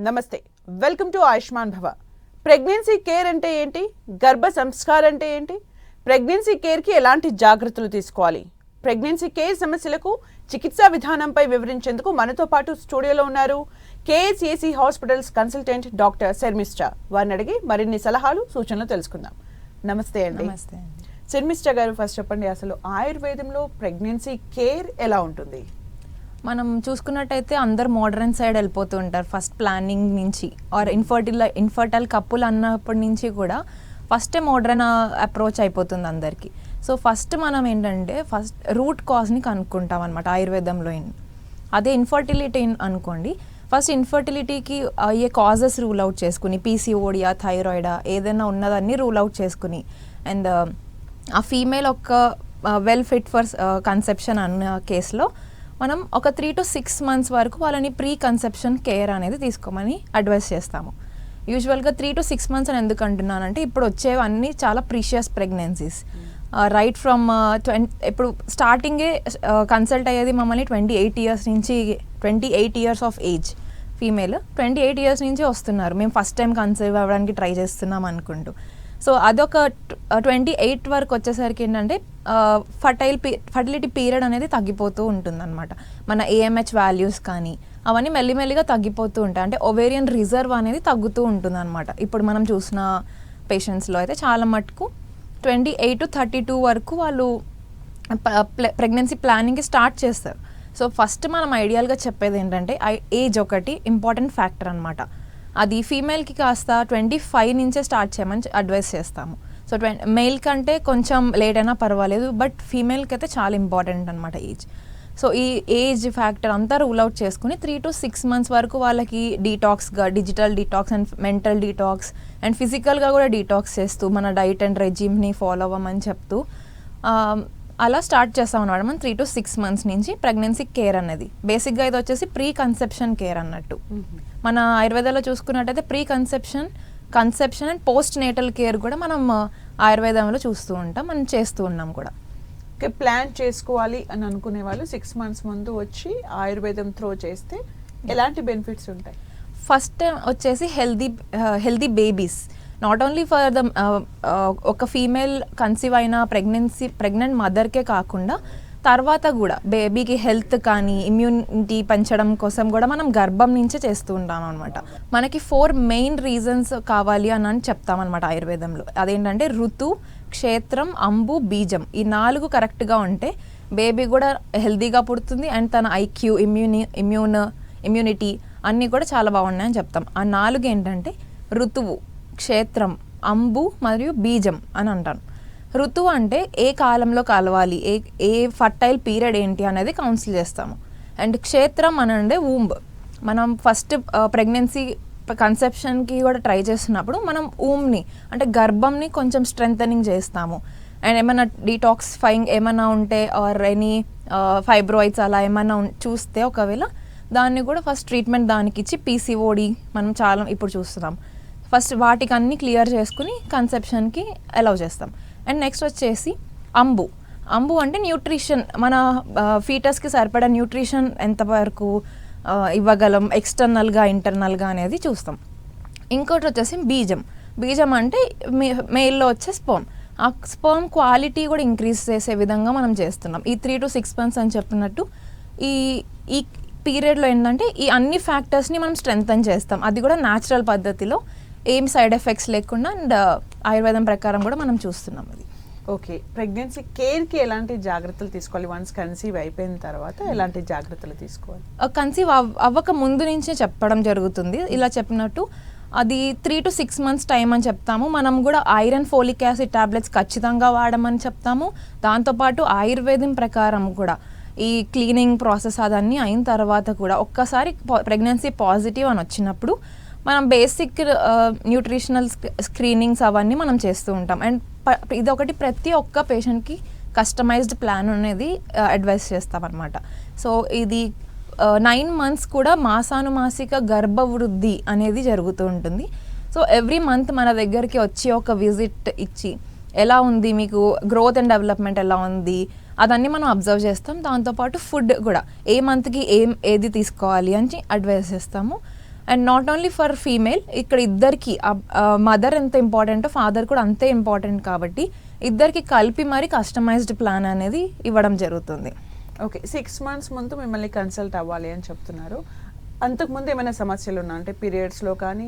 నమస్తే, welcome to Ayushman భవ. Pregnancy care అంటే ఏంటి? గర్భ సంస్కార్ అంటే ఏంటి? ప్రెగ్నెన్సీ కేర్కి ఎలాంటి జాగ్రత్తలు తీసుకోవాలి? ప్రెగ్నెన్సీ కేర్ సమస్యలకు చికిత్సా విధానంపై వివరించేందుకు మనతో పాటు స్టూడియోలో ఉన్నారు కేఎస్ఏసీ హాస్పిటల్స్ కన్సల్టెంట్ డాక్టర్ శర్మిష్ఠ. వారిని అడిగి మరిన్ని సలహాలు సూచనలు తెలుసుకుందాం. నమస్తే అండి. శర్మిష్ఠ గారు, ఫస్ట్ చెప్పండి, అసలు ఆయుర్వేదంలో ప్రెగ్నెన్సీ కేర్ ఎలా ఉంటుంది? మనం చూసుకున్నట్టయితే అందరు మోడర్న్ సైడ్ వెళ్ళిపోతూ ఉంటారు. ఫస్ట్ ప్లానింగ్ నుంచి ఆర్ ఇన్ఫర్టైల్ కప్పులు అన్నప్పటి నుంచి కూడా ఫస్టే మోడర్న్ అప్రోచ్ అయిపోతుంది అందరికీ. సో ఫస్ట్ మనం ఏంటంటే ఫస్ట్ రూట్ కాజ్ని కనుక్కుంటాం అనమాట ఆయుర్వేదంలో. అదే ఇన్ఫర్టిలిటీ అనుకోండి, ఫస్ట్ ఇన్ఫర్టిలిటీకి అయ్యే కాజెస్ రూల్ అవుట్ చేసుకుని, పీసీఓడియా, థైరాయిడా ఏదైనా ఉన్నదాన్ని రూల్ అవుట్ చేసుకుని, అండ్ ఆ ఫీమేల్ ఒక వెల్ ఫిట్ ఫర్ కన్సెప్షన్ అన్న కేసులో మనం ఒక 3 to 6 months వరకు వాళ్ళని ప్రీ కన్సెప్షన్ కేర్ అనేది తీసుకోమని అడ్వైస్ చేస్తాము. యూజువల్గా 3 to 6 months అని ఎందుకు అంటున్నానంటే ఇప్పుడు వచ్చేవన్నీ చాలా ప్రీషియస్ ప్రెగ్నెన్సీస్. రైట్ ఫ్రమ్ ఇప్పుడు స్టార్టింగే కన్సల్ట్ అయ్యేది మమ్మల్ని 28 years నుంచి, 28 years of age female 28 years నుంచి వస్తున్నారు. మేము ఫస్ట్ టైం కన్సీవ్ అవ్వడానికి ట్రై చేస్తున్నాం అనుకుంటూ. సో అదొక 28 వరకు వచ్చేసరికి ఏంటంటే ఫర్టిలిటీ పీరియడ్ అనేది తగ్గిపోతూ ఉంటుందన్నమాట. మన ఏఎంహెచ్ వాల్యూస్ కానీ అవన్నీ మెల్లిమెల్లిగా తగ్గిపోతూ ఉంటాయి. అంటే ఒవేరియన్ రిజర్వ్ అనేది తగ్గుతూ ఉంటుందన్నమాట. ఇప్పుడు మనం చూసిన పేషెంట్స్లో అయితే చాలా మటుకు 28 to 32 వరకు వాళ్ళు ప్రెగ్నెన్సీ ప్లానింగ్కి స్టార్ట్ చేస్తారు. సో ఫస్ట్ మనం ఐడియల్గా చెప్పేది ఏంటంటే ఏజ్ ఒకటి ఇంపార్టెంట్ ఫ్యాక్టర్ అనమాట. అది ఫీమేల్కి కాస్త 25 నుంచే స్టార్ట్ చేయమని అడ్వైస్ చేస్తాము. సో మెయిల్ కంటే కొంచెం లేట్ అయినా పర్వాలేదు, బట్ ఫీమేల్కి అయితే చాలా ఇంపార్టెంట్ అనమాట ఏజ్. సో ఈ ఏజ్ ఫ్యాక్టర్ అంతా రూల్ అవుట్ చేసుకుని 3 to 6 months వరకు వాళ్ళకి డీటాక్స్గా, digital detox and mental detox and ఫిజికల్గా కూడా డీటాక్స్ చేస్తూ మన డైట్ అండ్ రెజ్యూమ్ని ఫాలో అవ్వమని చెప్తూ అలా స్టార్ట్ చేస్తాం అన్నమాట. మనం 3 to 6 months నుంచి ప్రెగ్నెన్సీ కేర్ అనేది. బేసిక్గా ఇది వచ్చేసి ప్రీ కన్సెప్షన్ కేర్ అన్నట్టు. మన ఆయుర్వేదంలో చూసుకున్నట్టయితే pre conception and post natal care కూడా మనం ఆయుర్వేదంలో చూస్తూ ఉంటాం, మనం చేస్తూ ఉన్నాం కూడా. ప్లాన్ చేసుకోవాలి అని అనుకునే వాళ్ళు 6 months ముందు వచ్చి ఆయుర్వేదం త్రో చేస్తే ఎలాంటి బెనిఫిట్స్ ఉంటాయి? ఫస్ట్ టైం వచ్చేసి healthy babies, not only for the ఒక ఫీమేల్ కన్సీవ్ అయిన ప్రెగ్నెంట్ మదర్కే కాకుండా తర్వాత కూడా బేబీకి హెల్త్ కానీ ఇమ్యూనిటీ పెంచడం కోసం కూడా మనం గర్భం నుంచే చేస్తూ ఉంటాం అనమాట. మనకి 4 main రీజన్స్ కావాలి అని చెప్తామన్నమాట ఆయుర్వేదంలో. అదేంటంటే ఋతు, క్షేత్రం, అంబు, బీజం. ఈ 4 కరెక్ట్గా ఉంటే బేబీ కూడా హెల్తీగా పుడుతుంది అండ్ తన ఐక్యూ, ఇమ్యూనిటీ అన్నీ కూడా చాలా బాగున్నాయని చెప్తాం. ఆ 4 ఏంటంటే ఋతువు, క్షేత్రం, అంబు మరియు బీజం అని అంటాను. ఋతువు అంటే ఏ కాలంలో కలవాలి, ఏ ఫర్టైల్ పీరియడ్ ఏంటి అనేది కౌన్సిల్ చేస్తాము. అండ్ క్షేత్రం అని అంటే ఊంబ్. మనం ఫస్ట్ ప్రెగ్నెన్సీ కన్సెప్షన్కి కూడా ట్రై చేస్తున్నప్పుడు మనం ఊమ్ని అంటే గర్భంని కొంచెం స్ట్రెంథనింగ్ చేస్తాము. అండ్ ఏమైనా డీటాక్సిఫైయింగ్ ఏమైనా ఉంటే ఆర్ ఎనీ ఫైబ్రాయిడ్స్ అలా ఏమైనా చూస్తే ఒకవేళ దాన్ని కూడా ఫస్ట్ ట్రీట్మెంట్ దానికి ఇచ్చి, పీసీఓడి మనం చాలా ఇప్పుడు చూస్తున్నాం, ఫస్ట్ వాటికి అన్నీ క్లియర్ చేసుకుని కన్సెప్షన్కి అలౌ చేస్తాం. అండ్ నెక్స్ట్ వచ్చేసి అంబు అంటే న్యూట్రిషన్, మన ఫీటస్కి సరిపడా న్యూట్రిషన్ ఎంతవరకు ఇవ్వగలం ఎక్స్టర్నల్గా, ఇంటర్నల్గా అనేది చూస్తాం. ఇంకోటి వచ్చేసి బీజం అంటే మెయిల్లో వచ్చే స్పర్మ్. ఆ స్పర్మ్ క్వాలిటీ కూడా ఇంక్రీజ్ చేసే విధంగా మనం చేస్తున్నాం. ఈ 3 to 6 months అని చెప్పినట్టు ఈ పీరియడ్లో ఏంటంటే ఈ అన్ని ఫ్యాక్టర్స్ని మనం స్ట్రెంథన్ చేస్తాం. అది కూడా న్యాచురల్ పద్ధతిలో, ఏం సైడ్ ఎఫెక్ట్స్ లేకుండా అండ్ ఆయుర్వేదం ప్రకారం కూడా మనం చూస్తున్నాం. అది ఓకే. ప్రెగ్నెన్సీ కేర్కి ఎలాంటి జాగ్రత్తలు తీసుకోవాలి? వన్స్ కన్సీవ్ అయిపోయిన తర్వాత ఎలాంటి జాగ్రత్తలు తీసుకోవాలి? కన్సీవ్ అవ్వక ముందు నుంచే చెప్పడం జరుగుతుంది. ఇలా చెప్పినట్టు అది 3 to 6 months టైం అని చెప్తాము. మనం కూడా ఐరన్, ఫోలిక్ యాసిడ్ టాబ్లెట్స్ ఖచ్చితంగా వాడమని చెప్తాము. దాంతోపాటు ఆయుర్వేదం ప్రకారం కూడా ఈ క్లీనింగ్ ప్రాసెస్ అదన్నీ అయిన తర్వాత కూడా ఒక్కసారి ప్రెగ్నెన్సీ పాజిటివ్ అని వచ్చినప్పుడు మనం బేసిక్ న్యూట్రిషనల్ స్క్రీనింగ్స్ అవన్నీ మనం చేస్తూ ఉంటాం. అండ్ ఇదొకటి ప్రతి ఒక్క పేషెంట్కి కస్టమైజ్డ్ ప్లాన్ అనేది అడ్వైస్ చేస్తామన్నమాట. సో ఇది 9 months కూడా మాసానుమాసిక గర్భవృద్ధి అనేది జరుగుతూ ఉంటుంది. సో ఎవ్రీ మంత్ మన దగ్గరికి వచ్చి ఒక విజిట్ ఇచ్చి ఎలా ఉంది, మీకు గ్రోత్ అండ్ డెవలప్మెంట్ ఎలా ఉంది అదన్నీ మనం అబ్జర్వ్ చేస్తాం. దాంతోపాటు ఫుడ్ కూడా ఏ మంత్కి ఏది తీసుకోవాలి అని అడ్వైస్ చేస్తాము. And not only for female, ఇక్కడ ఇద్దరికి మదర్ ఎంత ఇంపార్టెంటో ఫాదర్ కూడా అంతే ఇంపార్టెంట్ కాబట్టి ఇద్దరికి కలిపి మరి కస్టమైజ్డ్ ప్లాన్ అనేది ఇవ్వడం జరుగుతుంది. ఓకే, 6 months ముందు మిమ్మల్ని కన్సల్ట్ అవ్వాలి అని చెప్తున్నారు. అంతకుముందు ఏమైనా సమస్యలు ఉన్నా అంటే పీరియడ్స్లో కానీ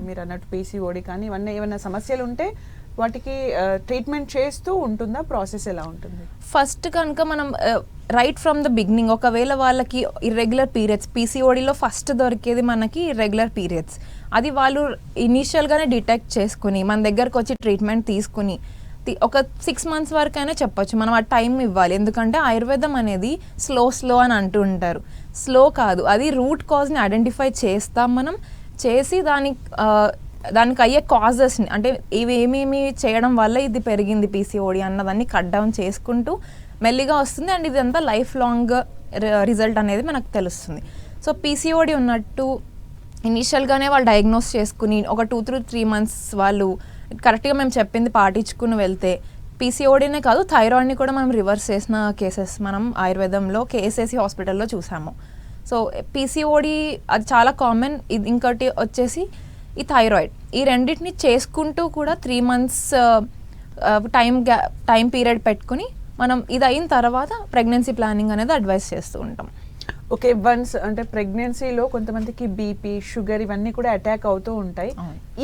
మీరు అన్నట్టు పీసీఓడి కానీ ఇవన్నీ ఏమైనా సమస్యలు ఉంటే వాటికి ట్రీట్మెంట్ చేస్తూ ఉంటుందా, ప్రాసెస్ ఎలా ఉంటుంది? ఫస్ట్ కనుక మనం రైట్ ఫ్రమ్ ద బిగినింగ్ ఒకవేళ వాళ్ళకి ఇర్రెగ్యులర్ పీరియడ్స్, పీసీఓడిలో ఫస్ట్ దొరికేది మనకి ఇర్రెగ్యులర్ పీరియడ్స్, అది వాళ్ళు ఇనీషియల్గానే డిటెక్ట్ చేసుకుని మన దగ్గరకు వచ్చి ట్రీట్మెంట్ తీసుకుని ఒక 6 months వరకైనా చెప్పొచ్చు. మనం ఆ టైం ఇవ్వాలి, ఎందుకంటే ఆయుర్వేదం అనేది స్లో అని అంటూ ఉంటారు. స్లో కాదు, అది రూట్ కాజ్ని ఐడెంటిఫై చేస్తాం మనం, చేసి దానికి అయ్యే కాజెస్ని అంటే ఇవి ఏమేమి చేయడం వల్ల ఇది పెరిగింది పీసీఓడి అన్నదాన్ని కట్ డౌన్ చేసుకుంటూ మెల్లిగా వస్తుంది. అండ్ ఇదంతా లైఫ్ లాంగ్ రిజల్ట్ అనేది మనకు తెలుస్తుంది. సో పీసీఓడి ఉన్నట్టు ఇనీషియల్గానే వాళ్ళు డయాగ్నోస్ చేసుకుని ఒక 2 to 3 months వాళ్ళు కరెక్ట్గా మేము చెప్పింది పాటించుకుని వెళ్తే పీసీఓడీనే కాదు థైరాయిడ్ని కూడా మనం రివర్స్ చేసిన కేసెస్ మనం ఆయుర్వేదంలో కేఎస్ఏసి హాస్పిటల్లో చూసాము. సో పీసీఓడి అది చాలా కామన్. ఇది ఇంకోటి వచ్చేసి ఈ థైరాయిడ్, ఈ రెండింటిని చేసుకుంటూ కూడా 3 months టైం పీరియడ్ పెట్టుకుని మనం ఇది అయిన తర్వాత ప్రెగ్నెన్సీ ప్లానింగ్ అనేది అడ్వైస్ చేస్తూ ఉంటాం. ఓకే, వన్స్ అంటే ప్రెగ్నెన్సీలో కొంతమందికి బీపీ, షుగర్ ఇవన్నీ కూడా అటాక్ అవుతూ ఉంటాయి.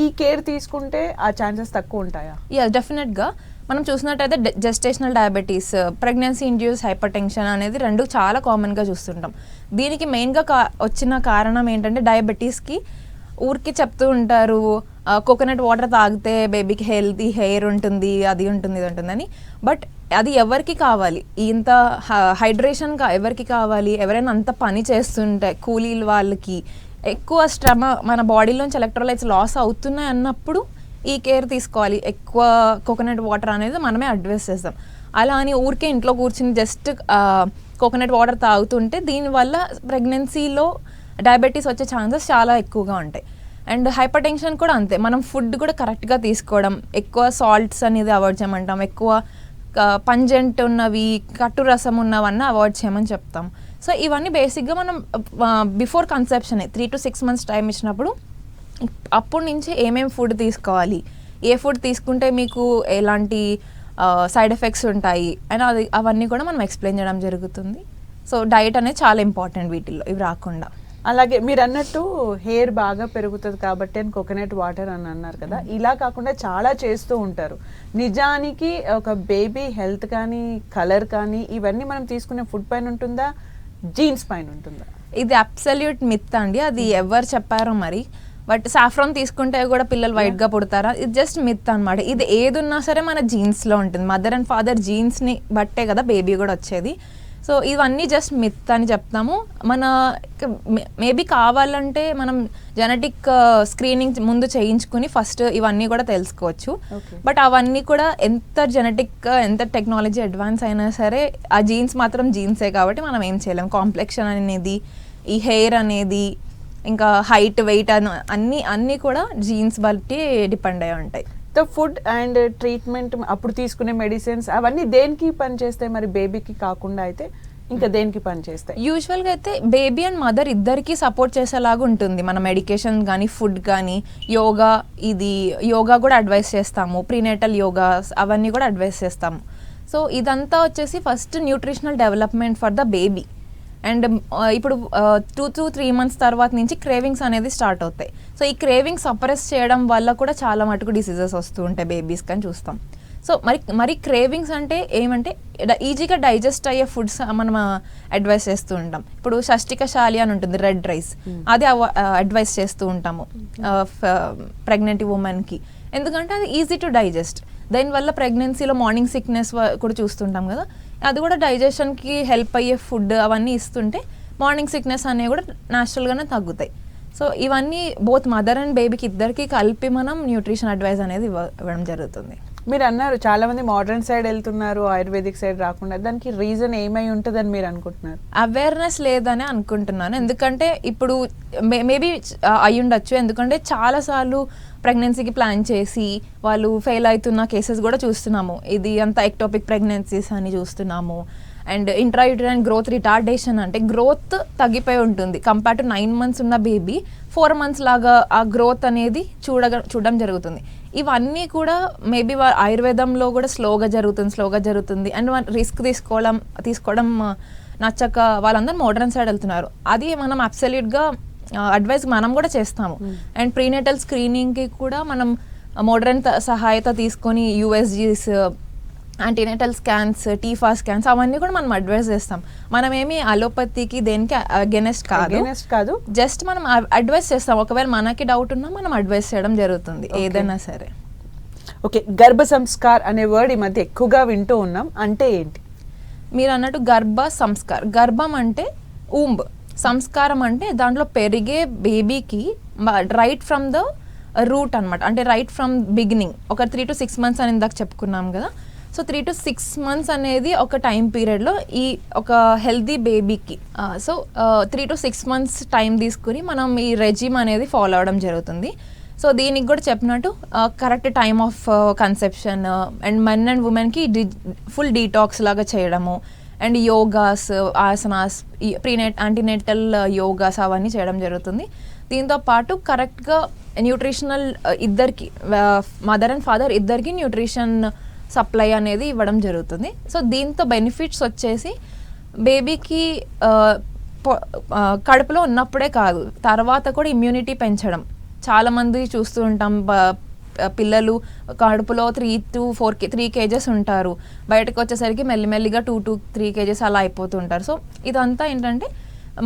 ఈ కేర్ తీసుకుంటే ఆ ఛాన్సెస్ తక్కువ ఉంటాయా? డెఫినెట్గా మనం చూసినట్టయితే gestational diabetes, pregnancy induce hyper tension అనేది రెండు చాలా కామన్గా చూస్తుంటాం. దీనికి మెయిన్గా వచ్చిన కారణం ఏంటంటే డయాబెటీస్కి ఊరికి చెప్తూ ఉంటారు కోకోనట్ వాటర్ తాగితే బేబీకి హెల్తీ హెయిర్ ఉంటుంది, అది ఉంటుంది, ఇది ఉంటుందని. బట్ అది ఎవరికి కావాలి? ఇంత హైడ్రేషన్ ఎవరికి కావాలి? ఎవరైనా అంత పని చేస్తుంటే కూలీల వాళ్ళకి ఎక్కువ శ్రమ మన బాడీలోంచి ఎలక్ట్రోలైట్స్ లాస్ అవుతున్నాయి అన్నప్పుడు ఈ కేర్ తీసుకోవాలి. ఎక్కువ కోకోనట్ వాటర్ అనేది మనమే అడ్వైస్ చేస్తాం. అలా అని ఊరికే ఇంట్లో కూర్చుని జస్ట్ కోకోనట్ వాటర్ తాగుతుంటే దీనివల్ల ప్రెగ్నెన్సీలో డయాబెటీస్ వచ్చే ఛాన్సెస్ చాలా ఎక్కువగా ఉంటాయి. అండ్ హైపర్ టెన్షన్ కూడా అంతే. మనం ఫుడ్ కూడా కరెక్ట్గా తీసుకోవడం, ఎక్కువ సాల్ట్స్ అనేది అవాయిడ్ చేయమంటాం, ఎక్కువ పంజెంట్ ఉన్నవి, కట్టు రసం ఉన్నవన్నీ అవాయిడ్ చేయమని చెప్తాం. సో ఇవన్నీ బేసిక్గా మనం before conception 3 to 6 months time ఇచ్చినప్పుడు అప్పటి నుంచి ఏమేమి ఫుడ్ తీసుకోవాలి, ఏ ఫుడ్ తీసుకుంటే మీకు ఎలాంటి సైడ్ ఎఫెక్ట్స్ ఉంటాయి అండ్ అవన్నీ కూడా మనం ఎక్స్ప్లెయిన్ చేయడం జరుగుతుంది. సో డైట్ అనేది చాలా ఇంపార్టెంట్ వీటిల్లో, ఇవి రాకుండా. అలాగే మీరు అన్నట్టు హెయిర్ బాగా పెరుగుతుంది కాబట్టి అని కోకోనట్ వాటర్ అని అన్నారు కదా, ఇలా కాకుండా చాలా చేస్తూ ఉంటారు. నిజానికి ఒక బేబీ హెల్త్ కానీ కలర్ కానీ ఇవన్నీ మనం తీసుకునే ఫుడ్ పైన ఉంటుందా, జీన్స్ పైన ఉంటుందా? ఇది అబ్సల్యూట్ మిత్ అండి, అది ఎవరు చెప్పారో మరి. బట్ సాఫ్రాన్ తీసుకుంటే కూడా పిల్లలు వైట్గా పుడతారా? ఇది జస్ట్ మిత్ అనమాట. ఇది ఏది ఉన్నా సరే మన జీన్స్లో ఉంటుంది. మదర్ అండ్ ఫాదర్ జీన్స్ని బట్టే కదా బేబీ కూడా వచ్చేది. సో ఇవన్నీ జస్ట్ మిత్ అని చెప్తాము. మన మేబీ కావాలంటే మనం జెనెటిక్ స్క్రీనింగ్ ముందు చేయించుకుని ఫస్ట్ ఇవన్నీ కూడా తెలుసుకోవచ్చు. బట్ అవన్నీ కూడా ఎంత జెనెటిక్ ఎంత టెక్నాలజీ అడ్వాన్స్ అయినా సరే ఆ జీన్స్ మాత్రం జీన్సే కాబట్టి మనం ఏం చేయలేం. కాంప్లెక్షన్ అనేది, ఈ హెయిర్ అనేది, ఇంకా హైట్ వెయిట్ అన్నీ కూడా జీన్స్ బట్టి డిపెండ్ అయి ఉంటాయి. ఫుడ్ అండ్ ట్రీట్మెంట్ అప్పుడు తీసుకునే మెడిసిన్స్ అవన్నీ దేనికి పని చేస్తాయి మరి? బేబీకి కాకుండా అయితే ఇంకా దేనికి పని చేస్తాయి? యూజువల్గా అయితే బేబీ అండ్ మదర్ ఇద్దరికి సపోర్ట్ చేసేలాగా ఉంటుంది. మన మెడికేషన్ కానీ ఫుడ్ కానీ యోగా కూడా అడ్వైస్ చేస్తాము, ప్రీనేటల్ యోగా అవన్నీ కూడా అడ్వైస్ చేస్తాము. సో ఇదంతా వచ్చేసి first nutritional development for the baby. And ఇప్పుడు 2 to 3 months తర్వాత నుంచి క్రేవింగ్స్ అనేది స్టార్ట్ అవుతాయి. సో ఈ క్రేవింగ్స్ సప్రెస్ చేయడం వల్ల కూడా చాలా మటుకు డిసీజెస్ వస్తూ ఉంటాయి బేబీస్ కానీ చూస్తాం. సో మరి క్రేవింగ్స్ అంటే ఏమంటే ఈజీగా డైజెస్ట్ అయ్యే ఫుడ్స్ మనం అడ్వైస్ చేస్తూ ఉంటాం. ఇప్పుడు షష్టిక శాలి అని ఉంటుంది, రెడ్ రైస్, అది అడ్వైస్ చేస్తూ ఉంటాము ప్రెగ్నెంట్ ఉమెన్కి. ఎందుకంటే అది ఈజీ టు డైజెస్ట్. దానివల్ల ప్రెగ్నెన్సీలో మార్నింగ్ సిక్నెస్ కూడా చూస్తుంటాం కదా, అది కూడా డైజెషన్కి హెల్ప్ అయ్యే ఫుడ్ అవన్నీ ఇస్తుంటే మార్నింగ్ సిక్నెస్ అనేవి కూడా న్యాచురల్గానే తగ్గుతాయి. సో ఇవన్నీ బోత్ మదర్ అండ్ బేబీకి ఇద్దరికి కలిపి మనం న్యూట్రిషన్ అడ్వైస్ అనేది ఇవ్వడం జరుగుతుంది. మీరు అన్నారు చాలా మంది మోడర్న్ సైడ్ వెళ్తున్నారు, ఆయుర్వేదిక్ సైడ్ రాకుండా. దానికి రీజన్ ఏమై ఉంటుందని మీరు అనుకుంటున్నారు? అవేర్నెస్ లేదని అనుకుంటున్నాను. ఎందుకంటే ఇప్పుడు మేబీ అయి ఉండొచ్చు. ఎందుకంటే చాలాసార్లు ప్రెగ్నెన్సీకి ప్లాన్ చేసి వాళ్ళు ఫెయిల్ అవుతున్న కేసెస్ కూడా చూస్తున్నాము. ఇది అంతా ఎక్టోపిక్ ప్రెగ్నెన్సీస్ అని చూస్తున్నాము. అండ్ ఇంట్రాయూటరైన్ గ్రోత్ రిటార్డేషన్ అంటే గ్రోత్ తగ్గిపోయి ఉంటుంది కంపేర్ టు 9 months ఉన్న బేబీ 4 months లాగా ఆ గ్రోత్ అనేది చూడడం జరుగుతుంది. ఇవన్నీ కూడా మేబీ ఆయుర్వేదంలో కూడా స్లోగా జరుగుతుంది అండ్ రిస్క్ తీసుకోవడం నచ్చక వాళ్ళందరూ మోడర్న్ సైడ్ వెళ్తున్నారు. అది మనం అబ్సల్యూట్గా అడ్వైస్ మనం కూడా చేస్తాము. అండ్ ప్రీనేటల్ స్క్రీనింగ్కి కూడా మనం మోడర్న్ సహాయత తీసుకొని యూఎస్జీస్, యాంటీనేటల్ స్కాన్స్, టీఫా స్కాన్స్ అవన్నీ కూడా మనం అడ్వైస్ చేస్తాం. మనం ఏమి అలోపతికి దేనికి అగెనెస్ట్ కాదు, జస్ట్ మనం అడ్వైస్ చేస్తాం. ఒకవేళ మనకి డౌట్ ఉన్నా మనం అడ్వైస్ చేయడం జరుగుతుంది ఏదైనా సరే. ఓకే, గర్భ సంస్కార్ అనే వర్డ్ ఈ మధ్య ఎక్కువగా వింటూ ఉన్నాం, అంటే ఏంటి? మీరు అన్నట్టు గర్భ సంస్కార్, గర్భం అంటే ఊంబ్, సంస్కారం అంటే దాంట్లో పెరిగే బేబీకి రైట్ ఫ్రమ్ ద రూట్ అనమాట, అంటే రైట్ ఫ్రమ్ బిగినింగ్. ఒక 3 to 6 months అని ఇందాక చెప్పుకున్నాం కదా. సో 3 to 6 months అనేది ఒక టైం పీరియడ్లో ఈ ఒక హెల్తీ బేబీకి 3 to 6 months టైం తీసుకుని మనం ఈ రెజిమ్ అనేది ఫాలో అవడం జరుగుతుంది. సో దీనికి కూడా చెప్పినట్టు correct time of conception and men and ఉమెన్కి ఫుల్ డీటాక్స్ లాగా చేయడము అండ్ యోగాస్, ఆసనాస్, యాంటీనేటల్ యోగాస్ అవన్నీ చేయడం జరుగుతుంది. దీంతో పాటు కరెక్ట్గా న్యూట్రిషనల్ ఇద్దరికి మదర్ అండ్ ఫాదర్ ఇద్దరికి న్యూట్రిషన్ సప్లై అనేది ఇవ్వడం జరుగుతుంది. సో దీంతో బెనిఫిట్స్ వచ్చేసి బేబీకి కడుపులో ఉన్నప్పుడే కాదు, తర్వాత కూడా ఇమ్యూనిటీ పెంచడం. చాలామంది చూస్తూ ఉంటాం పిల్లలు కడుపులో 3 to 3 kgs ఉంటారు, బయటకు వచ్చేసరికి మెల్లిమెల్లిగా 2 to 3 kgs అలా అయిపోతుంటారు. సో ఇదంతా ఏంటంటే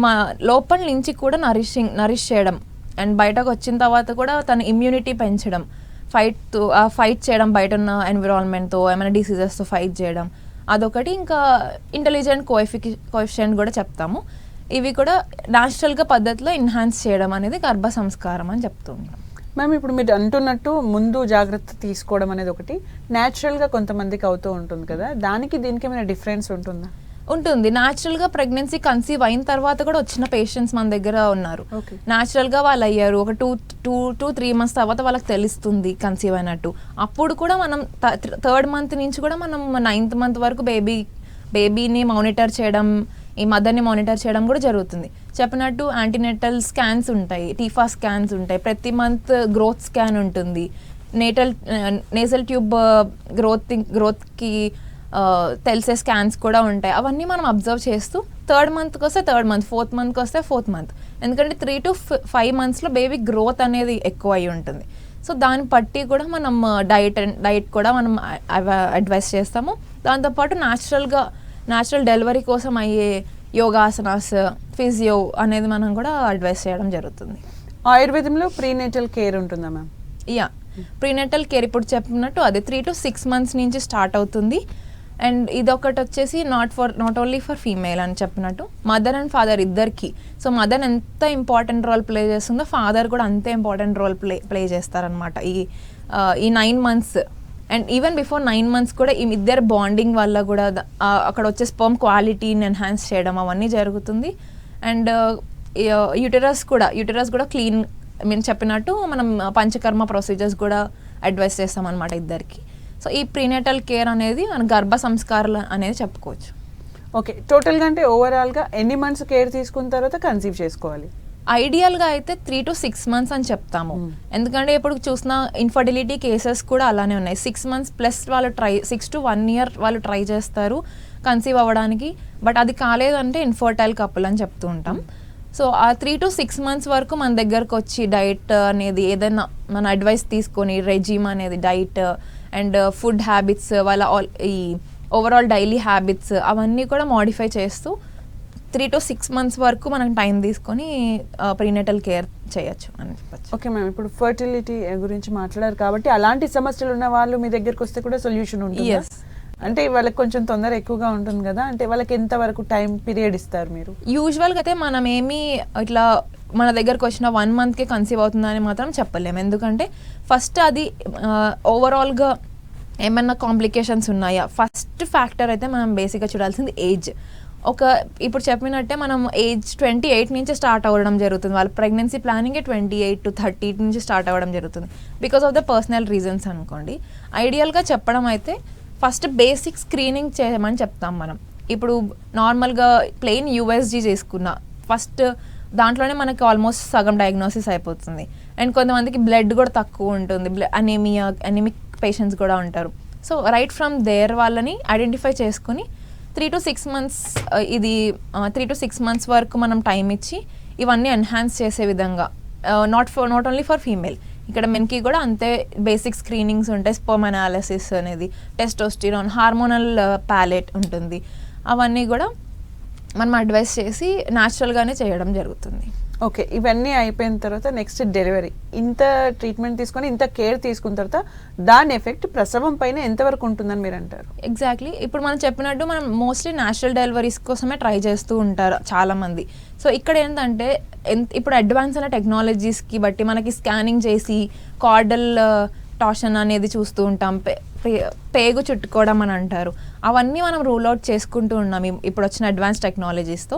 మా లోపల నుంచి కూడా నరిష్ చేయడం అండ్ బయటకు వచ్చిన తర్వాత కూడా తన ఇమ్యూనిటీ పెంచడం, ఫైట్ చేయడం బయట ఉన్న ఎన్విరాన్మెంట్తో, ఏమైనా డిసీజెస్తో ఫైట్ చేయడం అదొకటి. ఇంకా ఇంటెలిజెంట్ కోఎఫిషియంట్ కూడా చెప్తాము. ఇవి కూడా న్యాచురల్గా పద్ధతిలో ఎన్హాన్స్ చేయడం అనేది గర్భ సంస్కారం అని చెప్తూ ఉంటాం. మ్యామ్, ఇప్పుడు మీరు అంటున్నట్టు ముందు జాగ్రత్త తీసుకోవడం అనేది ఒకటి న్యాచురల్గా కొంతమందికి అవుతూ ఉంటుంది కదా, దానికి దీనికి ఏమైనా డిఫరెన్స్ ఉంటుందా? ఉంటుంది. న్యాచురల్గా ప్రెగ్నెన్సీ కన్సీవ్ అయిన తర్వాత కూడా వచ్చిన పేషెంట్స్ మన దగ్గర ఉన్నారు. న్యాచురల్గా వాళ్ళు అయ్యారు, ఒక 2 to 3 months తర్వాత వాళ్ళకి తెలుస్తుంది కన్సీవ్ అయినట్టు. అప్పుడు కూడా మనం 3rd month నుంచి కూడా మనం 9th month వరకు బేబీని మానిటర్ చేయడం, ఈ మదర్ని మానిటర్ చేయడం కూడా జరుగుతుంది. చెప్పినట్టు యాంటీనేటల్ స్కాన్స్ ఉంటాయి, టీఫా స్కాన్స్ ఉంటాయి, ప్రతి మంత్ గ్రోత్ స్కాన్ ఉంటుంది, నేజల్ ట్యూబ్ గ్రోత్కి తెలిసే స్కాన్స్ కూడా ఉంటాయి. అవన్నీ మనం అబ్జర్వ్ చేస్తూ 3rd monthకి వస్తే 3rd month, 4th monthకి వస్తే 4th month, ఎందుకంటే 3 to 5 monthsలో బేబీ గ్రోత్ అనేది ఎక్కువ అయి ఉంటుంది. సో దాన్ని బట్టి కూడా మనం డైట్ కూడా మనం అడ్వైస్ చేస్తాము. దాంతోపాటు న్యాచురల్ డెలివరీ కోసం అయ్యే యోగాసనాస్, ఫిజియో అనేది మనం కూడా అడ్వైస్ చేయడం జరుగుతుంది. ఆయుర్వేదంలో ప్రీనేటల్ కేర్ ఉంటుందా మ్యామ్? ప్రీనేటల్ కేర్ ఇప్పుడు చెప్పినట్టు అది 3 to 6 months నుంచి స్టార్ట్ అవుతుంది. అండ్ ఇదొకటి వచ్చేసి నాట్ ఓన్లీ ఫర్ ఫీమేల్ అని చెప్పినట్టు మదర్ అండ్ ఫాదర్ ఇద్దరికి. సో మదర్ ఎంత ఇంపార్టెంట్ రోల్ ప్లే చేస్తుందో ఫాదర్ కూడా అంతే ఇంపార్టెంట్ రోల్ ప్లే చేస్తారనమాట ఈ 9 months. And even before 9 months కూడా ఈ ఇద్దరు బాండింగ్ వల్ల కూడా అక్కడ వచ్చే స్పర్మ్ క్వాలిటీని ఎన్హాన్స్ చేయడం అవన్నీ జరుగుతుంది. అండ్ యూటరస్ కూడా క్లీన్, మీరు చెప్పినట్టు మనం పంచకర్మ ప్రొసీజర్స్ కూడా అడ్వైస్ చేస్తాం అనమాట ఇద్దరికి. సో ఈ ప్రీనేటల్ కేర్ అనేది మన గర్భ సంస్కారాలు అనేది చెప్పుకోవచ్చు. ఓకే, టోటల్గా అంటే ఓవరాల్గా ఎన్ని మంత్స్ కేర్ తీసుకున్న తర్వాత కన్సీవ్ చేసుకోవాలి? ఐడియల్గా అయితే 3 to 6 months అని చెప్తాము. ఎందుకంటే ఇప్పుడు చూసిన ఇన్ఫర్టిలిటీ కేసెస్ కూడా అలానే ఉన్నాయి. 6 months ప్లస్ వాళ్ళు 6 to 1 year వాళ్ళు ట్రై చేస్తారు కన్సీవ్ అవ్వడానికి, బట్ అది కాలేదంటే ఇన్ఫర్టైల్ కపుల్ అని చెప్తూ ఉంటాం. సో ఆ 3 to 6 months వరకు మన దగ్గరకు వచ్చి డైట్ అనేది ఏదైనా మన అడ్వైస్ తీసుకొని రెజిమ్ అనేది డైట్ అండ్ ఫుడ్ హ్యాబిట్స్ వాళ్ళ ఈ ఓవరాల్ డైలీ హ్యాబిట్స్ అవన్నీ కూడా మోడిఫై చేస్తూ 3 to 6 months వరకు మనం టైం తీసుకొని ప్రీనేటల్ కేర్ చేయొచ్చు అని చెప్పచ్చు. ఓకే మ్యామ్, ఇప్పుడు ఫర్టిలిటీ గురించి మాట్లాడారు కాబట్టి అలాంటి సమస్యలు ఉన్న వాళ్ళు మీ దగ్గరకు వస్తే కూడా సొల్యూషన్ ఉంటుంది. అంటే వాళ్ళకి కొంచెం తొందర ఎక్కువగా ఉంటుంది కదా, అంటే వాళ్ళకి ఎంత వరకు టైం పీరియడ్ ఇస్తారు మీరు? యూజువల్గా అయితే మనం ఏమి ఇట్లా మన దగ్గరకు వచ్చిన 1 monthకే కన్సీవ్ అవుతుందని మాత్రం చెప్పలేము. ఎందుకంటే ఫస్ట్ అది ఓవరాల్గా ఏమన్నా కాంప్లికేషన్స్ ఉన్నాయా, ఫస్ట్ ఫ్యాక్టర్ అయితే మనం బేసిక్గా చూడాల్సింది ఏజ్. ఇప్పుడు చెప్పినట్టే మనం ఏజ్ 28 నుంచి స్టార్ట్ అవ్వడం జరుగుతుంది. వాళ్ళ ప్రెగ్నెన్సీ ప్లానింగే 28 to 30 నుంచి స్టార్ట్ అవ్వడం జరుగుతుంది because of the personal reasons అనుకోండి. ఐడియల్గా చెప్పడం అయితే ఫస్ట్ బేసిక్ స్క్రీనింగ్ చేయమని చెప్తాం మనం. ఇప్పుడు నార్మల్గా ప్లెయిన్ యూఎస్జీ చేసుకున్న ఫస్ట్ దాంట్లోనే మనకి ఆల్మోస్ట్ సగం డయాగ్నోసిస్ అయిపోతుంది. అండ్ కొంతమందికి బ్లడ్ కూడా తక్కువ ఉంటుంది, అనెమిక్ పేషెంట్స్ కూడా ఉంటారు. సో రైట్ ఫ్రమ్ దేర్ వాళ్ళని ఐడెంటిఫై చేసుకుని 3 to 6 months ఇది 3 to 6 months వరకు మనం టైం ఇచ్చి ఇవన్నీ ఎన్హాన్స్ చేసే విధంగా నాట్ ఓన్లీ ఫర్ ఫీమేల్, ఇక్కడ మెన్కి కూడా అంతే బేసిక్ స్క్రీనింగ్స్ ఉంటాయి. స్పర్మ్ అనాలిసిస్ అనేది, టెస్టోస్టిరాన్, హార్మోనల్ ప్యాలెట్ ఉంటుంది. అవన్నీ కూడా మనం అడ్వైస్ చేసి న్యాచురల్గానే చేయడం జరుగుతుంది. ఓకే, ఇవన్నీ అయిపోయిన తర్వాత నెక్స్ట్ డెలివరీ. ఇంత ట్రీట్మెంట్ తీసుకొని ఇంత కేర్ తీసుకున్న తర్వాత దాని ఎఫెక్ట్ ప్రసవం పైన ఎంతవరకు ఉంటుందని మీరు అంటారు? ఎగ్జాక్ట్లీ, ఇప్పుడు మనం చెప్పినట్టు మనం మోస్ట్లీ న్యాచురల్ డెలివరీస్ కోసమే ట్రై చేస్తూ ఉంటారు చాలామంది. సో ఇక్కడ ఏంటంటే ఇప్పుడు అడ్వాన్స్ అయిన టెక్నాలజీస్కి బట్టి మనకి స్కానింగ్ చేసి కార్డల్ టాషన్ అనేది చూస్తూ ఉంటాం, పేగు చుట్టుకోవడం అని అంటారు. అవన్నీ మనం రూల్ అవుట్ చేసుకుంటూ ఉన్నాం ఇప్పుడు వచ్చిన అడ్వాన్స్ టెక్నాలజీస్తో.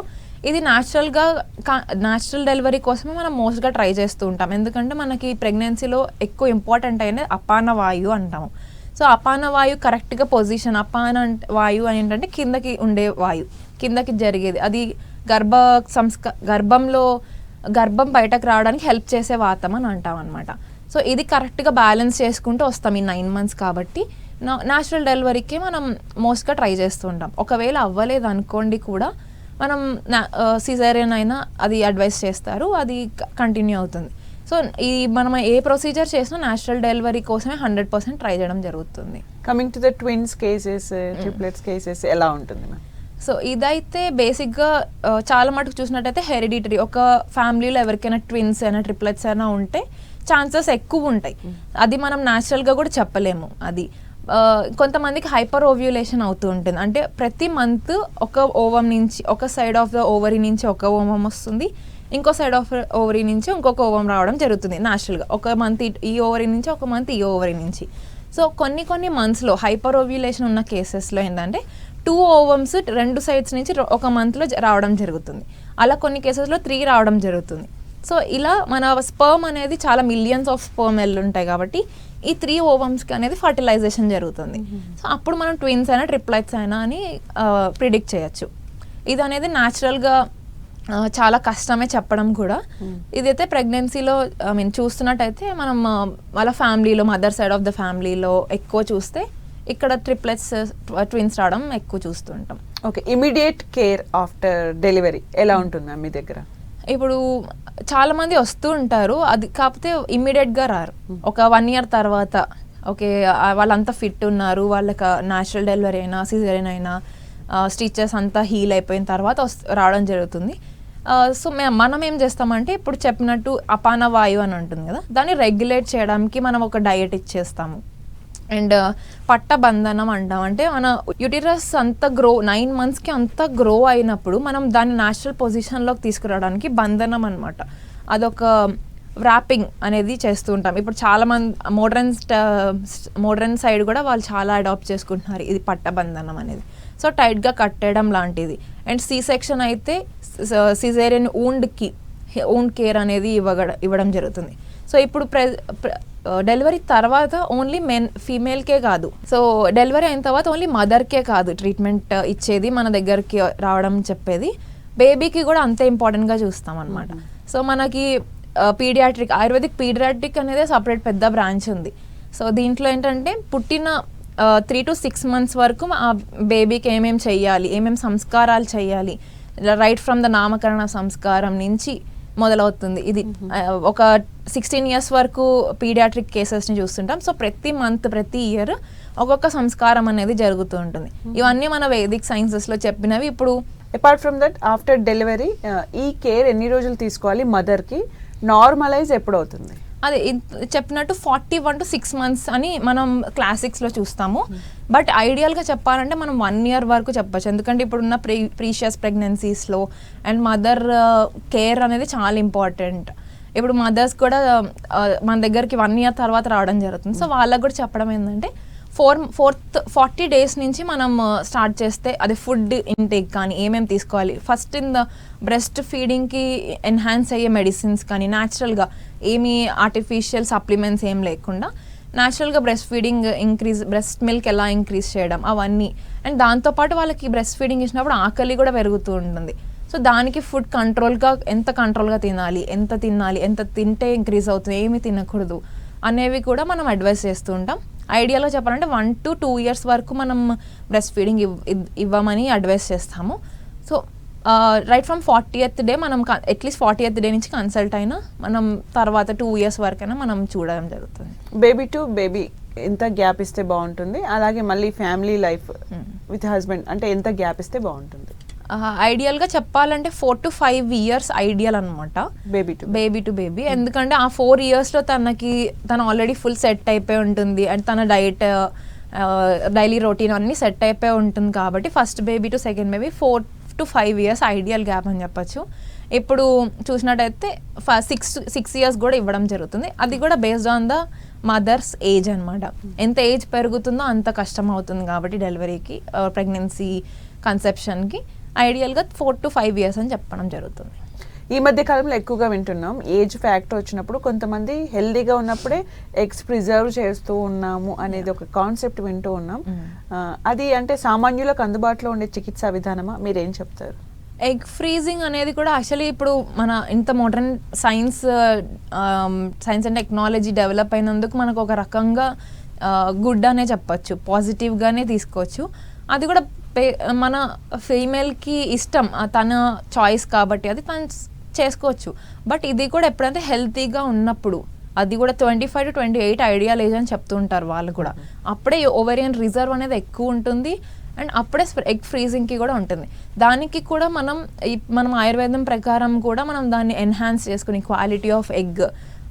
ఇది న్యాచురల్ డెలివరీ కోసమే మనం మోస్ట్గా ట్రై చేస్తూ ఉంటాం. ఎందుకంటే మనకి ప్రెగ్నెన్సీలో ఎక్కువ ఇంపార్టెంట్ అయినది అపాన వాయువు అంటాము. సో అపాన వాయువు కరెక్ట్గా పొజిషన్, అపాన వాయువు అని ఏంటంటే కిందకి ఉండే వాయువు, కిందకి జరిగేది. అది గర్భం బయటకు రావడానికి హెల్ప్ చేసే వాతం అని అంటాం అనమాట. సో ఇది కరెక్ట్గా బ్యాలెన్స్ చేసుకుంటూ వస్తాం ఈ 9 months కాబట్టి న్యాచురల్ డెలివరీకి మనం మోస్ట్గా ట్రై చేస్తూ ఉంటాం. ఒకవేళ అవ్వలేదు అనుకోండి కూడా మనం సిజేరియన్ అయినా అది అడ్వైస్ చేస్తారు, అది కంటిన్యూ అవుతుంది. సో ఈ మనం ఏ ప్రొసీజర్ చేసినా న్యాచురల్ డెలివరీ కోసమే 100% ట్రై చేయడం జరుగుతుంది. Coming to the twins cases, triplets cases ఎలా ఉంటుంది మ్యామ్? సో ఇదైతే బేసిక్గా చాలా మటుకు చూసినట్టయితే హెరిడిటరీ, ఒక ఫ్యామిలీలో ఎవరికైనా ట్విన్స్ అయినా ట్రిప్లెట్స్ అయినా ఉంటే ఛాన్సెస్ ఎక్కువ ఉంటాయి. అది మనం న్యాచురల్గా కూడా చెప్పలేము. అది కొంతమందికి హైపర్ ఓవ్యులేషన్ అవుతూ ఉంటుంది. అంటే ప్రతి మంత్ ఒక ఓవం నుంచి, ఒక సైడ్ ఆఫ్ ద ఓవరీ నుంచి ఒక ఓవం వస్తుంది, ఇంకో సైడ్ ఆఫ్ ఓవరీ నుంచి ఇంకొక ఓవం రావడం జరుగుతుంది న్యాచురల్గా. ఒక మంత్ ఈ ఓవరీ నుంచి, ఒక మంత్ ఈ ఓవరీ నుంచి. సో కొన్ని మంత్స్లో హైపర్ ఓవ్యులేషన్ ఉన్న కేసెస్లో ఏంటంటే 2 ovums 2 sides నుంచి ఒక మంత్లో రావడం జరుగుతుంది. అలా కొన్ని కేసెస్లో 3 రావడం జరుగుతుంది. సో ఇలా మన స్పర్మ్ అనేది చాలా మిలియన్స్ ఆఫ్ స్పర్మ్ ఉంటాయి కాబట్టి ఈ 3 ovumsకి అనేది ఫర్టిలైజేషన్ జరుగుతుంది. సో అప్పుడు మనం ట్విన్స్ అయినా ట్రిప్లెట్స్ అయినా అని ప్రిడిక్ట్ చేయొచ్చు. ఇది అనేది న్యాచురల్గా చాలా కష్టమే చెప్పడం కూడా. ఇదైతే ప్రెగ్నెన్సీలో చూస్తున్నట్టయితే మనం వాళ్ళ ఫ్యామిలీలో, మదర్ సైడ్ ఆఫ్ ద ఫ్యామిలీలో ఎక్కువ చూస్తే ఇక్కడ ట్రిప్లెట్స్, ట్విన్స్ రావడం ఎక్కువ చూస్తుంటాం. Okay, immediate care after delivery ఎలా ఉంటుంది మీ దగ్గర? ఇప్పుడు చాలా మంది వస్తూ ఉంటారు, అది కాకపోతే ఇమ్మీడియట్గా రారు. ఒక 1 year తర్వాత ఓకే వాళ్ళంతా ఫిట్ ఉన్నారు, వాళ్ళకి న్యాచురల్ డెలివరీ అయినా సిజేరియన్ అయినా స్టిచెస్ అంతా హీల్ అయిపోయిన తర్వాత రావడం జరుగుతుంది. సో మనం ఏం చేస్తామంటే ఇప్పుడు చెప్పినట్టు అపాన వాయువు అని ఉంటుంది కదా, దాన్ని రెగ్యులేట్ చేయడానికి మనం ఒక డయట్ ఇచ్చేస్తాము. అండ్ పట్టబంధనం అంటాం. అంటే మన యూటిరస్ అంత 9 monthsకి అంత గ్రో అయినప్పుడు మనం దాన్ని న్యాచురల్ పొజిషన్లోకి తీసుకురావడానికి బంధనం అనమాట, అదొక వ్రాపింగ్ అనేది చేస్తూ ఉంటాం. ఇప్పుడు చాలామంది మోడర్న్ సైడ్ కూడా వాళ్ళు చాలా అడాప్ట్ చేసుకుంటున్నారు ఇది పట్టబంధనం అనేది. సో టైట్గా కట్టేయడం లాంటిది. అండ్ సెక్షన్ అయితే సిజేరియన్ ఊండ్ కేర్ అనేది ఇవ్వడం జరుగుతుంది. సో ఇప్పుడు డెలివరీ తర్వాత ఓన్లీ ఫీమేల్కే కాదు, సో డెలివరీ అయిన తర్వాత ఓన్లీ మదర్కే కాదు ట్రీట్మెంట్ ఇచ్చేది, మన దగ్గరికి రావడం చెప్పేది, బేబీకి కూడా అంతే ఇంపార్టెంట్గా చూస్తాం అనమాట. సో మనకి ఆయుర్వేదిక్ పీడియాట్రిక్ అనేది సపరేట్ పెద్ద బ్రాంచ్ ఉంది. సో దీంట్లో ఏంటంటే పుట్టిన 3 to 6 months వరకు ఆ బేబీకి ఏమేమి చెయ్యాలి, ఏమేమి సంస్కారాలు చెయ్యాలి, రైట్ ఫ్రమ్ ద నామకరణ సంస్కారం నుంచి మొదలవుతుంది. ఇది ఒక 16 years వరకు పీడియాట్రిక్ కేసెస్ని చూస్తుంటాం. సో ప్రతి మంత్, ప్రతి ఇయర్ ఒక్కొక్క సంస్కారం అనేది జరుగుతూ ఉంటుంది. ఇవన్నీ మన వేదిక్ సైన్సెస్లో చెప్పినవి. ఇప్పుడు apart from that after delivery ఈ కేర్ ఎన్ని రోజులు తీసుకోవాలి, మదర్కి నార్మలైజ్ ఎప్పుడు అవుతుంది? అది చెప్పినట్టు 41 to 6 months అని మనం క్లాసిక్స్లో చూస్తాము. బట్ ఐడియల్గా చెప్పాలంటే మనం 1 year వరకు చెప్పచ్చు. ఎందుకంటే ఇప్పుడున్న ప్రీషియస్ ప్రెగ్నెన్సీస్లో అండ్ మదర్ కేర్ అనేది చాలా ఇంపార్టెంట్. ఇప్పుడు మదర్స్ కూడా మన దగ్గరికి 1 year తర్వాత రావడం జరుగుతుంది. సో వాళ్ళకు కూడా చెప్పడం ఏంటంటే 40 days నుంచి మనం స్టార్ట్ చేస్తే అది ఫుడ్ ఇంటేక్ కానీ ఏమేమి తీసుకోవాలి, ఫస్ట్ ఇన్ ద బ్రెస్ట్ ఫీడింగ్కి ఎన్హాన్స్ అయ్యే మెడిసిన్స్ కానీ న్యాచురల్గా ఏమీ ఆర్టిఫిషియల్ సప్లిమెంట్స్ ఏం లేకుండా న్యాచురల్గా బ్రెస్ట్ ఫీడింగ్ బ్రెస్ట్ మిల్క్ ఎలా ఇంక్రీజ్ చేయడం అవన్నీ. అండ్ దాంతోపాటు వాళ్ళకి బ్రెస్ట్ ఫీడింగ్ ఇచ్చినప్పుడు ఆకలి కూడా పెరుగుతూ ఉంటుంది. సో దానికి ఫుడ్ ఎంత కంట్రోల్గా తినాలి, ఎంత తింటే ఇంక్రీజ్ అవుతుంది, ఏమి తినకూడదు అనేవి కూడా మనం అడ్వైస్ చేస్తూ ఉంటాం. ఐడియాలో చెప్పాలంటే 1 to 2 years వరకు మనం బ్రెస్ట్ ఫీడింగ్ ఇవ్వమని అడ్వైస్ చేస్తాము. So right from 40th day మనం అట్లీస్ట్ 40th డే నుంచి కన్సల్ట్ అయినా మనం తర్వాత 2 years వరకైనా మనం చూడడం జరుగుతుంది. బేబీ టు బేబీ ఎంత గ్యాప్ ఇస్తే బాగుంటుంది, అలాగే మళ్ళీ ఫ్యామిలీ లైఫ్ విత్ హస్బెండ్ అంటే ఎంత గ్యాప్ ఇస్తే బాగుంటుంది? ఐడియల్గా చెప్పాలంటే 4 to 5 years ఐడియల్ అనమాట బేబీ టు బేబీ. ఎందుకంటే ఆ 4 yearsలో తను ఆల్రెడీ ఫుల్ సెట్ అయిపోయి ఉంటుంది అండ్ తన డైట్ డైలీ రొటీన్ అన్నీ సెట్ అయిపోయి ఉంటుంది. కాబట్టి first baby to second baby 4 to 5 years ideal gap అని చెప్పచ్చు. ఇప్పుడు చూసినట్టయితే 6 years కూడా ఇవ్వడం జరుగుతుంది. అది కూడా based on the mother's age అనమాట. ఎంత ఏజ్ పెరుగుతుందో అంత కష్టం అవుతుంది కాబట్టి డెలివరీకి, ప్రెగ్నెన్సీ, కన్సెప్షన్కి ఐడియల్గా 4 to 5 years అని చెప్పడం జరుగుతుంది. ఈ మధ్య కాలంలో ఎక్కువగా వింటున్నాం ఏజ్ ఫ్యాక్టర్ వచ్చినప్పుడు కొంతమంది హెల్దీగా ఉన్నప్పుడే ఎగ్స్ ప్రిజర్వ్ చేస్తూ ఉన్నాము అనేది ఒక కాన్సెప్ట్ వింటూ ఉన్నాం. అది అంటే సామాన్యులకు అందుబాటులో ఉండే చికిత్సా విధానమా, మీరేం చెప్తారు? ఎగ్ ఫ్రీజింగ్ అనేది కూడా యాక్చువల్లీ ఇప్పుడు మన ఇంత modern science and technology develop అయినందుకు మనకు ఒక రకంగా గుడ్ అనే చెప్పచ్చు, పాజిటివ్గానే తీసుకోవచ్చు. అది కూడా మన ఫీమేల్కి ఇష్టం, తన చాయిస్ కాబట్టి అది తను చేసుకోవచ్చు. బట్ ఇది కూడా ఎప్పుడైతే హెల్తీగా ఉన్నప్పుడు, అది కూడా 25 to 28 ఐడియల్ ఏజ్ అని చెప్తూ ఉంటారు వాళ్ళు కూడా, అప్పుడే ఓవేరియన్ రిజర్వ్ అనేది ఎక్కువ ఉంటుంది అండ్ అప్పుడే ఎగ్ ఫ్రీజింగ్కి కూడా ఉంటుంది. దానికి కూడా మనం ఆయుర్వేదం ప్రకారం కూడా మనం దాన్ని ఎన్హాన్స్ చేసుకుని క్వాలిటీ ఆఫ్ ఎగ్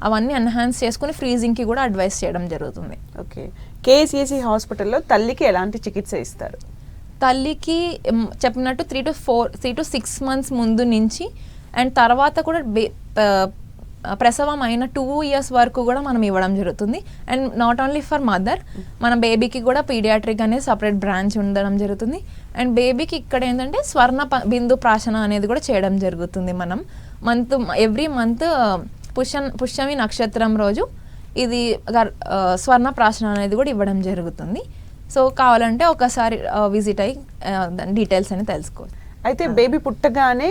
అవన్నీ ఎన్హాన్స్ చేసుకుని ఫ్రీజింగ్కి కూడా అడ్వైస్ చేయడం జరుగుతుంది. ఓకే, కేసీసీ హాస్పిటల్లో తల్లికి ఎలాంటి చికిత్స ఇస్తారు? తల్లికి చెప్పినట్టు 3 to 6 months ముందు నుంచి అండ్ తర్వాత కూడా ప్రసవం అయిన 2 years వరకు కూడా మనం ఇవ్వడం జరుగుతుంది. And not only for mother, మన బేబీకి కూడా పీడియాట్రిక్ అనేది సపరేట్ బ్రాంచ్ ఉండడం జరుగుతుంది. అండ్ బేబీకి ఇక్కడ ఏంటంటే స్వర్ణ బిందు ప్రాశన అనేది కూడా చేయడం జరుగుతుంది. మనం ఎవ్రీ మంత్ పుష్యమి నక్షత్రం రోజు ఇది స్వర్ణ ప్రాశన అనేది కూడా ఇవ్వడం జరుగుతుంది. సో కావాలంటే ఒకసారి విజిట్ అయ్యి డీటెయిల్స్ అని తెలుసుకోవచ్చు. అయితే బేబీ పుట్టగానే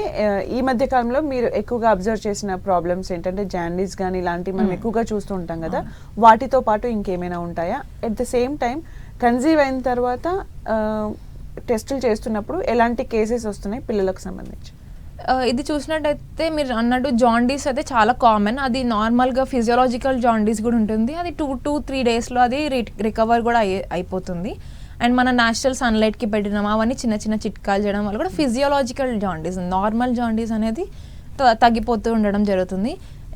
ఈ మధ్య కాలంలో మీరు ఎక్కువగా అబ్జర్వ్ చేసిన ప్రాబ్లమ్స్ ఏంటంటే జాండీస్ కానీ ఇలాంటివి మనం ఎక్కువగా చూస్తూ ఉంటాం కదా, వాటితో పాటు ఇంకేమైనా ఉంటాయా? At the same time conceive అయిన తర్వాత టెస్టులు చేస్తున్నప్పుడు ఎలాంటి కేసెస్ వస్తున్నాయి పిల్లలకు సంబంధించి? ఇది చూసినట్టయితే మీరు అన్నట్టు జాండీస్ అయితే చాలా కామన్. అది నార్మల్గా ఫిజియోలాజికల్ జాండీస్ కూడా ఉంటుంది. అది 2 to 3 daysలో అది రికవర్ కూడా అయిపోతుంది. అండ్ మన న్యాచురల్ సన్లైట్కి పెట్టడం అవన్నీ చిన్న చిన్న చిట్కాలు చేయడం వల్ల కూడా ఫిజియోలాజికల్ జాండీస్, నార్మల్ జాండీస్ అనేది తగ్గిపోతూ ఉండడం జరుగుతుంది.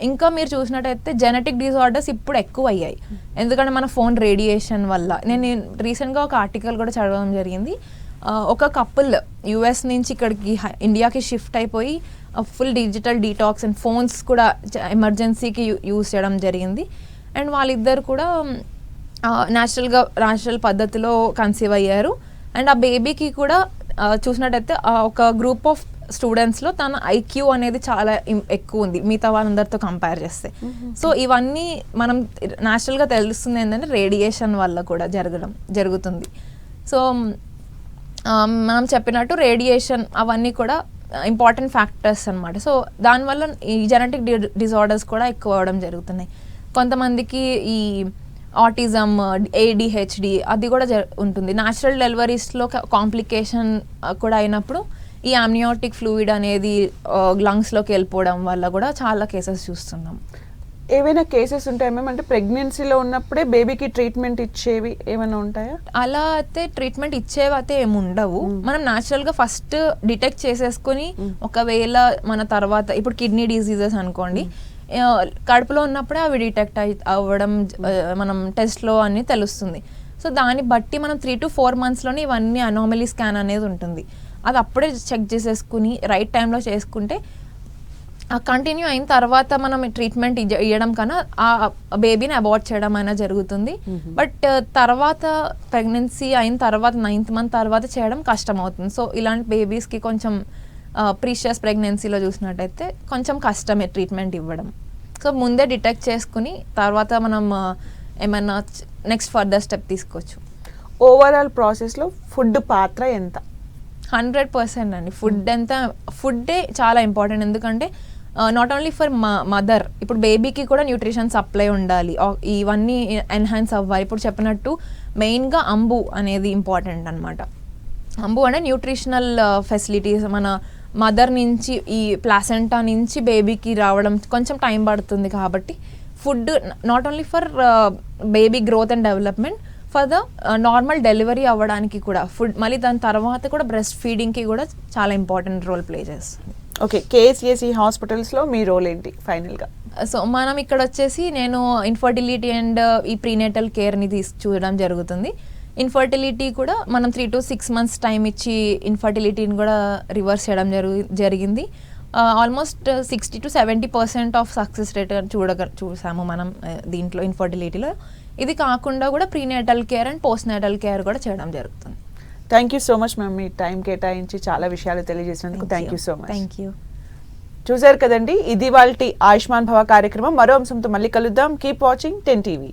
ఇంకా మీరు చూసినట్టయితే జెనెటిక్ డిజార్డర్స్ ఇప్పుడు ఎక్కువ అయ్యాయి, ఎందుకంటే మన ఫోన్ రేడియేషన్ వల్ల. నేను రీసెంట్గా ఒక ఆర్టికల్ కూడా చదవడం జరిగింది. ఒక కపుల్ యుఎస్ నుంచి ఇక్కడికి ఇండియాకి షిఫ్ట్ అయిపోయి full digital detox and phones కూడా ఎమర్జెన్సీకి యూజ్ చేయడం జరిగింది. అండ్ వాళ్ళిద్దరు కూడా న్యాచురల్ పద్ధతిలో కన్సీవ్ అయ్యారు. అండ్ ఆ బేబీకి కూడా చూసినట్టయితే ఒక గ్రూప్ ఆఫ్ స్టూడెంట్స్లో తన ఐక్యూ అనేది చాలా ఎక్కువ ఉంది మిగతా వాళ్ళందరితో కంపేర్ చేస్తే. సో ఇవన్నీ మనం న్యాచురల్గా తెలుస్తుంది ఏంటంటే రేడియేషన్ వల్ల కూడా జరుగుతుంది. సో మనం చెప్పినట్టు రేడియేషన్ అవన్నీ కూడా ఇంపార్టెంట్ ఫ్యాక్టర్స్ అనమాట. సో దానివల్ల ఈ జెనెటిక్ డిజార్డర్స్ కూడా ఎక్కువ అవడం జరుగుతున్నాయి. కొంతమందికి ఈ ఆటిజం, ADHD అది కూడా ఉంటుంది. న్యాచురల్ డెలివరీస్లో కాంప్లికేషన్ కూడా అయినప్పుడు ఈ అమ్నియోటిక్ ఫ్లూయిడ్ అనేది లంగ్స్లోకి వెళ్ళిపోవడం వల్ల కూడా చాలా కేసెస్ చూస్తున్నాం. ఏవైనా కేసెస్ ఉంటాయా మ్యామ్? అంటే ప్రెగ్నెన్సీలో ఉన్నప్పుడే బేబీకి ట్రీట్మెంట్ ఇచ్చేవి ఏమైనా ఉంటాయా? అలా అయితే ట్రీట్మెంట్ ఇచ్చేవి అయితే ఏమి ఉండవు. మనం న్యాచురల్గా ఫస్ట్ డిటెక్ట్ చేసేసుకుని ఒకవేళ మన తర్వాత ఇప్పుడు కిడ్నీ డిసీజెస్ అనుకోండి, కడుపులో ఉన్నప్పుడే అవి డిటెక్ట్ అవ్వడం మనం టెస్ట్లో అన్నీ తెలుస్తుంది. సో దాన్ని బట్టి మనం 3 to 4 monthsలోనే ఇవన్నీ అనామలీ స్కాన్ అనేది ఉంటుంది. అది అప్పుడే చెక్ చేసేసుకుని రైట్ టైంలో చేసుకుంటే కంటిన్యూ అయిన తర్వాత మనం ట్రీట్మెంట్ ఇవ్వడం కన్నా ఆ బేబీని అబార్ట్ చేయడం అయినా జరుగుతుంది. బట్ తర్వాత ప్రెగ్నెన్సీ అయిన తర్వాత 9th month తర్వాత చేయడం కష్టం అవుతుంది. సో ఇలాంటి బేబీస్కి కొంచెం ప్రీషియస్ ప్రెగ్నెన్సీలో చూసినట్టయితే కొంచెం కష్టమే ట్రీట్మెంట్ ఇవ్వడం. సో ముందే డిటెక్ట్ చేసుకుని తర్వాత మనం ఏమన్నా నెక్స్ట్ ఫర్దర్ స్టెప్ తీసుకోవచ్చు. ఓవరాల్ ప్రాసెస్లో ఫుడ్ పాత్ర ఎంత? 100% అండి. ఫుడ్డే చాలా ఇంపార్టెంట్. ఎందుకంటే నాట్ ఓన్లీ ఫర్ మదర్, ఇప్పుడు బేబీకి కూడా న్యూట్రిషన్ సప్లై ఉండాలి, ఇవన్నీ ఎన్హాన్స్ అవ్వాలి. ఇప్పుడు చెప్పినట్టు మెయిన్గా అంబు అనేది ఇంపార్టెంట్ అనమాట. అంబు అంటే న్యూట్రిషనల్ ఫెసిలిటీస్ మన మదర్ నుంచి ఈ ప్లాసెంటా నుంచి బేబీకి రావడం కొంచెం టైం పడుతుంది. కాబట్టి food not only for baby growth and development, for the normal delivery అవ్వడానికి కూడా ఫుడ్, మళ్ళీ దాని తర్వాత కూడా బ్రెస్ట్ ఫీడింగ్కి కూడా చాలా ఇంపార్టెంట్ రోల్ ప్లే చేస్తుంది. ఓకే, కేఎస్ఈఎస్ఈ హాస్పిటల్స్లో మీ రోల్ ఏంటి ఫైనల్గా? సో మనం ఇక్కడ వచ్చేసి నేను ఇన్ఫర్టిలిటీ అండ్ ఈ ప్రీనేటల్ కేర్ని చూడడం జరుగుతుంది. ఇన్ఫర్టిలిటీ కూడా మనం 3 to 6 months టైం ఇచ్చి ఇన్ఫర్టిలిటీని కూడా రివర్స్ చేయడం జరిగింది. Almost 60 to 70% of success rate చూసాము మనం దీంట్లో ఇన్ఫర్టిలిటీలో. ఇది కాకుండా కూడా prenatal care and post natal care కూడా చేయడం జరుగుతుంది. Thank you so much ma'am, మీ టైం కేటాయించి చాలా విషయాలు తెలియజేసినందుకు thank you so much. Thank you. చూసారు కదండి, ఇది వాళ్ళ ఆయుష్మాన్ భవ కార్యక్రమం. మరో అంశంతో మళ్ళీ కలుద్దాం. Keep watching 10 TV.